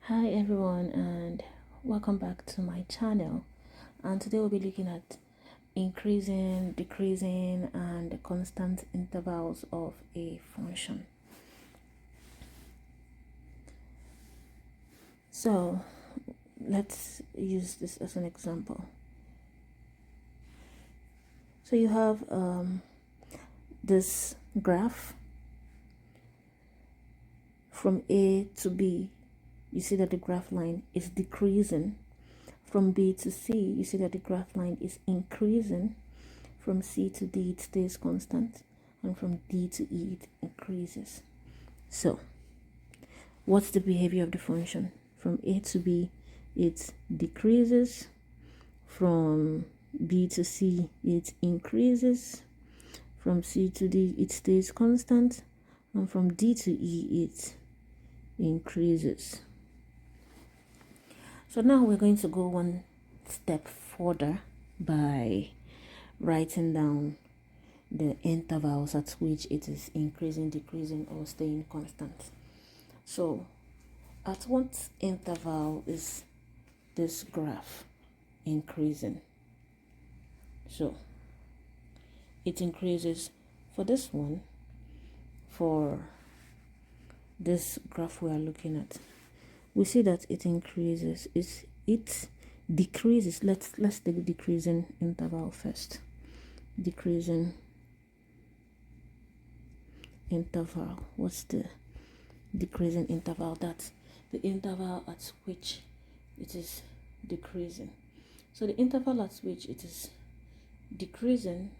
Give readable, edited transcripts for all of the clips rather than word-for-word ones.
Hi everyone, and welcome back to my channel. And today we'll be looking at increasing, decreasing, and the constant intervals of a function. So let's use this as an example. So you have this graph from A to B. You see that the graph line is decreasing. From B to C, you see that the graph line is increasing. From C to D, it stays constant. And from D to E, it increases. So, what's the behavior of the function? From A to B, it decreases. From B to C, it increases. From C to D, it stays constant. And from D to E, it increases. So now we're going to go one step further by writing down the intervals at which it is increasing, decreasing, or staying constant. So at what interval is this graph increasing? So it increases for this one, for this graph we are looking at. We see that it increases. It decreases. Let's take the decreasing interval first. Decreasing interval. What's the decreasing interval? That's the interval at which it is decreasing. So the interval at which it is decreasing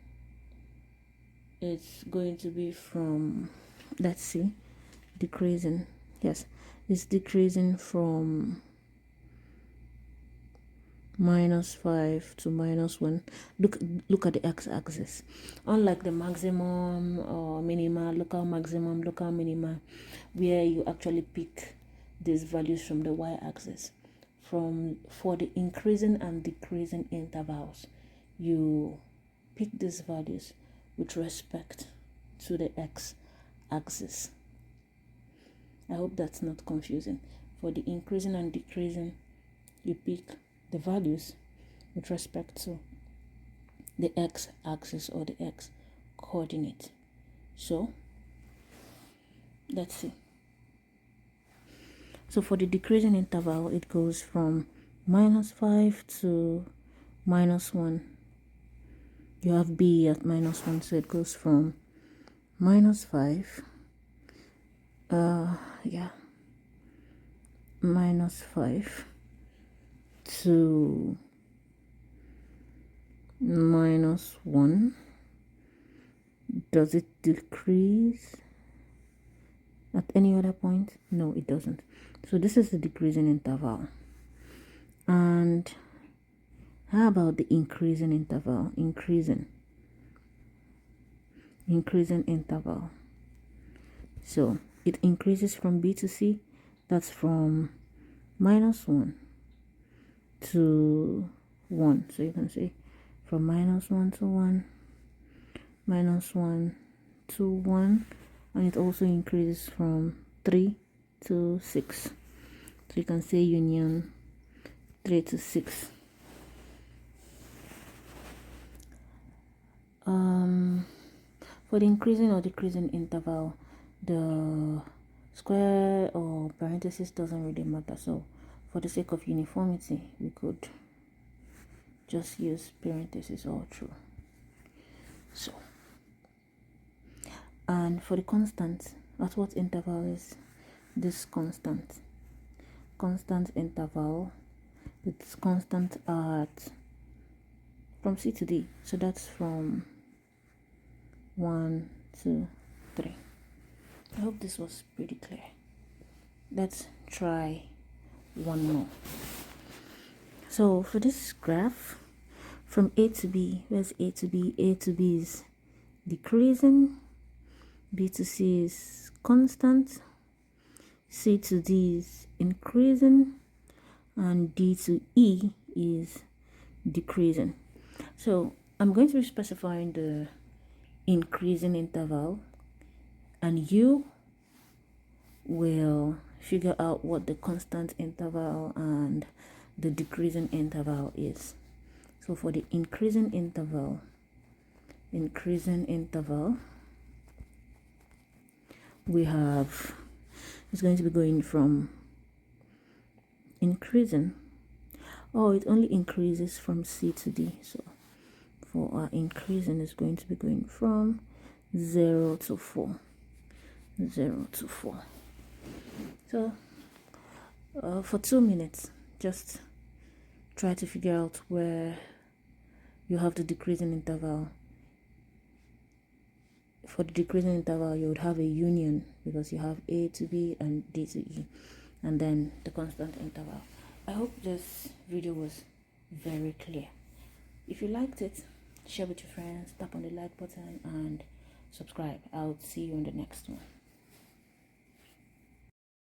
is going to be from, let's see, decreasing. Yes, it's decreasing from -5 to -1. Look at the x-axis. Unlike the maximum or minima, local maximum, local minima, where you actually pick these values from the y-axis. For the increasing and decreasing intervals, you pick these values with respect to the x-axis. I hope that's not confusing. For the increasing and decreasing, you pick the values with respect to the x-axis or the x-coordinate. So let's see. So for the decreasing interval, it goes from -5 to -1. You have b at -1, so it goes from -5 -5 to -1. Does it decrease at any other point? No, it doesn't. So this is the decreasing interval. And how about the increasing interval? Increasing interval. So it increases from B to C. That's from -1 to 1. So you can say from -1 to 1, -1 to 1, and it also increases from 3 to 6. So you can say union 3 to 6. For the increasing or decreasing interval, the square or parenthesis doesn't really matter. So for the sake of uniformity, we could just use parenthesis all through. So, and for the constant, at what interval is this constant? Constant interval, it's constant at from C to D. So that's from 1, 2, 3. I hope this was pretty clear. Let's try one more. So for this graph, from A to B, where's A to B? A to B is decreasing, B to C is constant, C to D is increasing, and D to E is decreasing. So I'm going to be specifying the increasing interval, and you will figure out what the constant interval and the decreasing interval is. So for the increasing interval, we have, it's going to be going from increasing. Oh, it only increases from C to D. So for our increasing is going to be going from 0 to 4. 0 to 4. So for 2 minutes, just try to figure out where you have the decreasing interval. For the decreasing interval, you would have a union because you have A to B and D to E, and then the constant interval. I hope this video was very clear. If you liked it, share with your friends, tap on the like button and subscribe. I'll see you in the next one.